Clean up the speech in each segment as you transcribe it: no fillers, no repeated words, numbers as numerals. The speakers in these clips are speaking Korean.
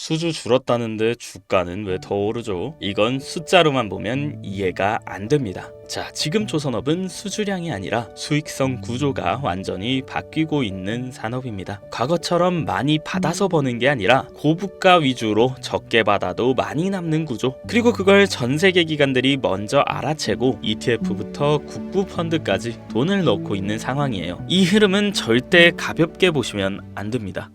수주 줄었다는데 주가는 왜 더 오르죠? 이건 숫자로만 보면 이해가 안 됩니다. 자, 지금 조선업은 수주량이 아니라 수익성 구조가 완전히 바뀌고 있는 산업입니다. 과거처럼 많이 받아서 버는 게 아니라 고부가 위주로 적게 받아도 많이 남는 구조. 그리고 그걸 전 세계 기관들이 먼저 알아채고 ETF부터 국부 펀드까지 돈을 넣고 있는 상황이에요. 이 흐름은 절대 가볍게 보시면 안 됩니다.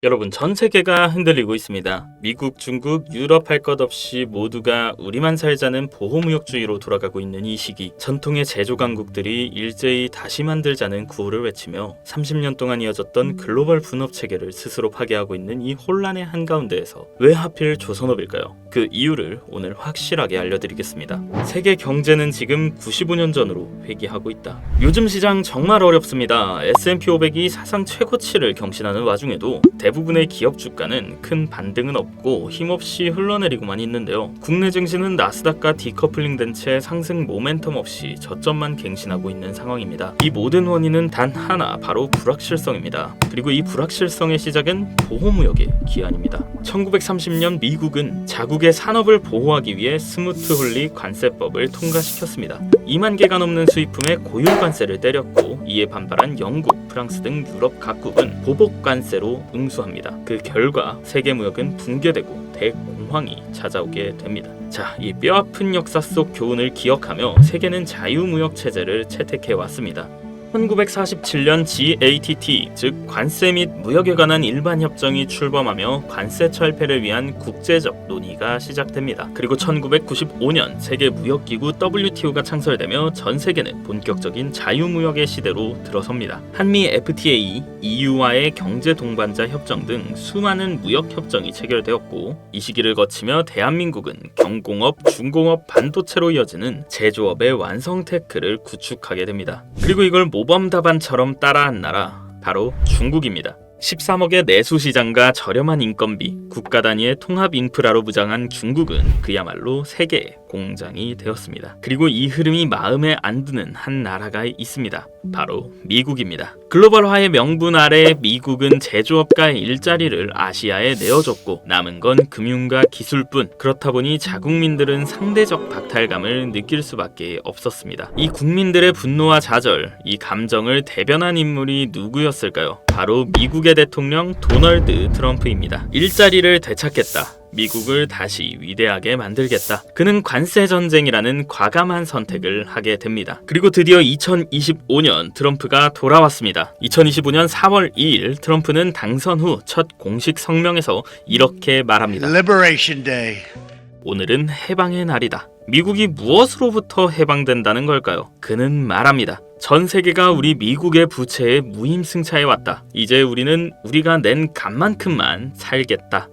여러분, 전 세계가 흔들리고 있습니다. 미국, 중국, 유럽 할 것 없이 모두가 우리만 살자는 보호무역주의로 돌아가고 있는 이 시기, 전통의 제조 강국들이 일제히 다시 만들자는 구호를 외치며 30년 동안 이어졌던 글로벌 분업 체계를 스스로 파괴하고 있는 이 혼란의 한가운데에서 왜 하필 조선업일까요? 그 이유를 오늘 확실하게 알려드리겠습니다. 세계 경제는 지금 95년 전으로 회귀하고 있다. 요즘 시장 정말 어렵습니다. S&P 500이 사상 최고치를 경신하는 와중에도 대부분의 기업 주가는 큰 반등은 없고 힘없이 흘러내리고만 있는데요. 국내 증시는 나스닥과 디커플링된 채 상승 모멘텀 없이 저점만 갱신하고 있는 상황입니다. 이 모든 원인은 단 하나, 바로 불확실성입니다. 그리고 이 불확실성의 시작은 보호무역의 기한입니다. 1930년 미국은 자국의 산업을 보호하기 위해 스무트 홀리 관세법을 통과시켰습니다. 2만 개가 넘는 수입품에 고율 관세를 때렸고, 이에 반발한 영국, 프랑스 등 유럽 각국은 보복 관세로 응수합니다. 그 결과 세계 무역은 붕괴되고 대공황이 찾아오게 됩니다. 자, 이 뼈아픈 역사 속 교훈을 기억하며 세계는 자유무역 체제를 채택해 왔습니다. 1947년 GATT, 즉 관세 및 무역에 관한 일반 협정이 출범하며 관세 철폐를 위한 국제적 논의가 시작됩니다. 그리고 1995년 세계 무역기구 WTO가 창설되며 전 세계는 본격적인 자유무역의 시대로 들어섭니다. 한미 FTA, EU와의 경제 동반자 협정 등 수많은 무역 협정이 체결되었고, 이 시기를 거치며 대한민국은 경공업, 중공업, 반도체로 이어지는 제조업의 완성 테크를 구축하게 됩니다. 그리고 이걸 모범답안처럼 따라한 나라, 바로 중국입니다. 13억의 내수시장과 저렴한 인건비, 국가 단위의 통합 인프라로 무장한 중국은 그야말로 세계의 공장이 되었습니다. 그리고 이 흐름이 마음에 안 드는 한 나라가 있습니다. 바로 미국입니다. 글로벌화의 명분 아래 미국은 제조업가의 일자리를 아시아에 내어줬고, 남은 건 금융과 기술뿐. 그렇다 보니 자국민들은 상대적 박탈감을 느낄 수밖에 없었습니다. 이 국민들의 분노와 좌절, 이 감정을 대변한 인물이 누구였을까요? 바로 미국의 대통령 도널드 트럼프입니다. 일자리를 되찾겠다, 미국을 다시 위대하게 만들겠다. 그는 관세 전쟁이라는 과감한 선택을 하게 됩니다. 그리고 드디어 2025년 트럼프가 돌아왔습니다. 2025년 4월 2일 트럼프는 당선 후 첫 공식 성명에서 이렇게 말합니다. Liberation Day. 오늘은 해방의 날이다. 미국이 무엇으로부터 해방된다는 걸까요? 그는 말합니다. 전 세계가 우리 미국의 부채에 무임승차해 왔다. 이제 우리는 우리가 낸 값만큼만 살겠다.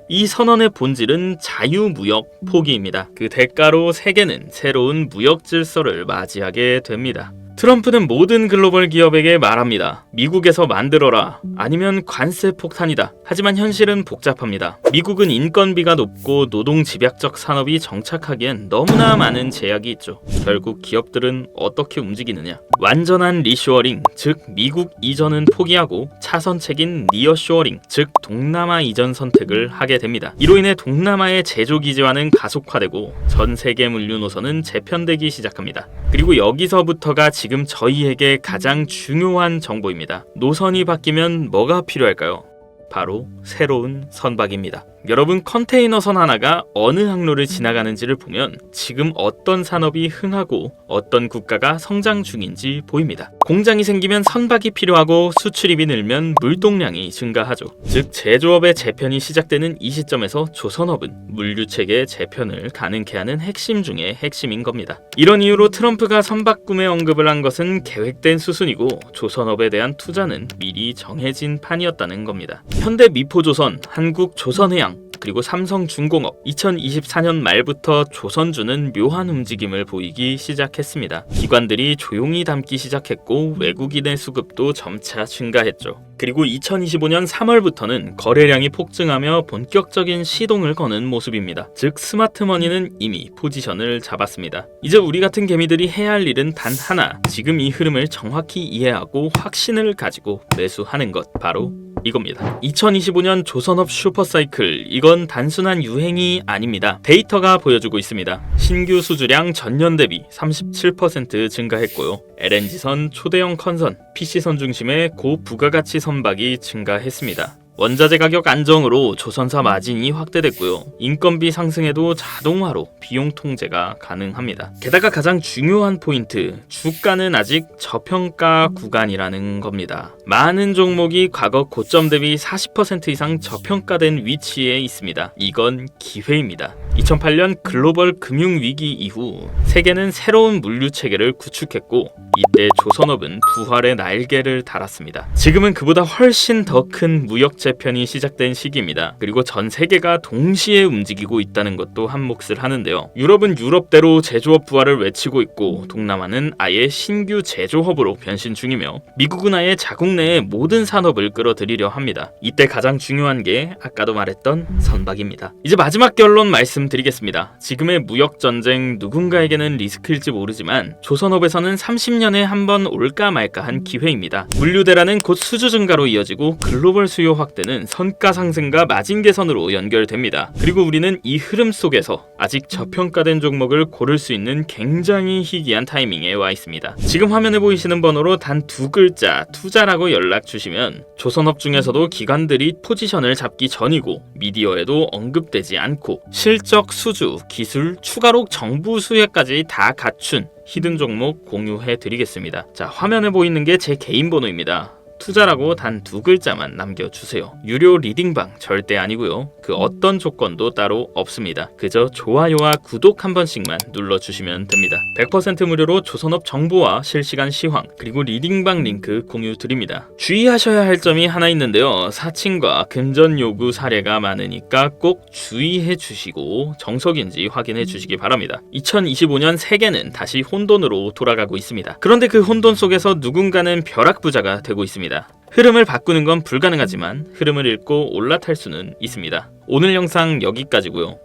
이 선언의 본질은 자유무역 포기입니다. 그 대가로 세계는 새로운 무역 질서를 맞이하게 됩니다. 트럼프는 모든 글로벌 기업에게 말합니다. 미국에서 만들어라. 아니면 관세 폭탄이다. 하지만 현실은 복잡합니다. 미국은 인건비가 높고 노동 집약적 산업이 정착하기엔 너무나 많은 제약이 있죠. 결국 기업들은 어떻게 움직이느냐? 완전한 리쇼어링, 즉 미국 이전은 포기하고 차선책인 니어쇼어링, 즉 동남아 이전 선택을 하게 됩니다. 이로 인해 동남아의 제조 기지화는 가속화되고 전 세계 물류 노선은 재편되기 시작합니다. 그리고 여기서부터가 지금 저희에게 가장 중요한 정보입니다. 노선이 바뀌면 뭐가 필요할까요? 바로 새로운 선박입니다. 여러분, 컨테이너선 하나가 어느 항로를 지나가는지를 보면 지금 어떤 산업이 흥하고 어떤 국가가 성장 중인지 보입니다. 공장이 생기면 선박이 필요하고 수출입이 늘면 물동량이 증가하죠. 즉 제조업의 재편이 시작되는 이 시점에서 조선업은 물류체계의 재편을 가능케 하는 핵심 중의 핵심인 겁니다. 이런 이유로 트럼프가 선박 구매 언급을 한 것은 계획된 수순이고, 조선업에 대한 투자는 미리 정해진 판이었다는 겁니다. 현대 미포조선, 한국조선해양, 그리고 삼성중공업, 2024년 말부터 조선주는 묘한 움직임을 보이기 시작했습니다. 기관들이 조용히 담기 시작했고 외국인의 수급도 점차 증가했죠. 그리고 2025년 3월부터는 거래량이 폭증하며 본격적인 시동을 거는 모습입니다. 즉 스마트머니는 이미 포지션을 잡았습니다. 이제 우리 같은 개미들이 해야 할 일은 단 하나, 지금 이 흐름을 정확히 이해하고 확신을 가지고 매수하는 것, 바로 이겁니다. 2025년 조선업 슈퍼사이클, 이건 단순한 유행이 아닙니다. 데이터가 보여주고 있습니다. 신규 수주량 전년 대비 37% 증가했고요. LNG선, 초대형 컨선, PC선 중심의 고부가가치 선박이 증가했습니다. 원자재 가격 안정으로 조선사 마진이 확대됐고요. 인건비 상승에도 자동화로 비용 통제가 가능합니다. 게다가 가장 중요한 포인트, 주가는 아직 저평가 구간이라는 겁니다. 많은 종목이 과거 고점 대비 40% 이상 저평가된 위치에 있습니다. 이건 기회입니다. 2008년 글로벌 금융위기 이후 세계는 새로운 물류 체계를 구축했고 이때 조선업은 부활의 날개를 달았습니다. 지금은 그보다 훨씬 더 큰 무역 재편이 시작된 시기입니다. 그리고 전 세계가 동시에 움직이고 있다는 것도 한 몫을 하는데요. 유럽은 유럽대로 제조업 부활을 외치고 있고 동남아는 아예 신규 제조업으로 변신 중이며 미국은 아예 자국 내의 모든 산업을 끌어들이려 합니다. 이때 가장 중요한 게 아까도 말했던 선박입니다. 이제 마지막 결론 말씀드리겠습니다. 지금의 무역 전쟁 누군가에게는 리스크일지 모르지만 조선업에서는 30년에 한 번 올까 말까한 기회입니다. 물류 대란은 곧 수주 증가로 이어지고 글로벌 수요 확대는 선가 상승과 마진 개선으로 연결됩니다. 그리고 우리는 이 흐름 속에서 아직 저평가된 종목을 고를 수 있는 굉장히 희귀한 타이밍에 와 있습니다. 지금 화면에 보이시는 번호로 단 두 글자 투자라고 연락 주시면 조선업 중에서도 기관들이 포지션을 잡기 전이고 미디어에도 언급되지 않고 실적, 수주, 기술, 추가로 정부 수혜까지 다 갖춘 히든 종목 공유해 드리겠습니다. 자, 화면에 보이는 게 제 개인 번호입니다. 투자라고 단 두 글자만 남겨주세요. 유료 리딩방 절대 아니고요. 그 어떤 조건도 따로 없습니다. 그저 좋아요와 구독 한 번씩만 눌러주시면 됩니다. 100% 무료로 조선업 정보와 실시간 시황 그리고 리딩방 링크 공유 드립니다. 주의하셔야 할 점이 하나 있는데요. 사칭과 금전 요구 사례가 많으니까 꼭 주의해 주시고 정석인지 확인해 주시기 바랍니다. 2025년 세계는 다시 혼돈으로 돌아가고 있습니다. 그런데 그 혼돈 속에서 누군가는 벼락부자가 되고 있습니다. 흐름을 바꾸는 건 불가능하지만 흐름을 읽고 올라탈 수는 있습니다. 오늘 영상 여기까지고요.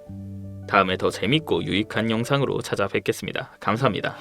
다음에 더 재밌고 유익한 영상으로 찾아뵙겠습니다. 감사합니다.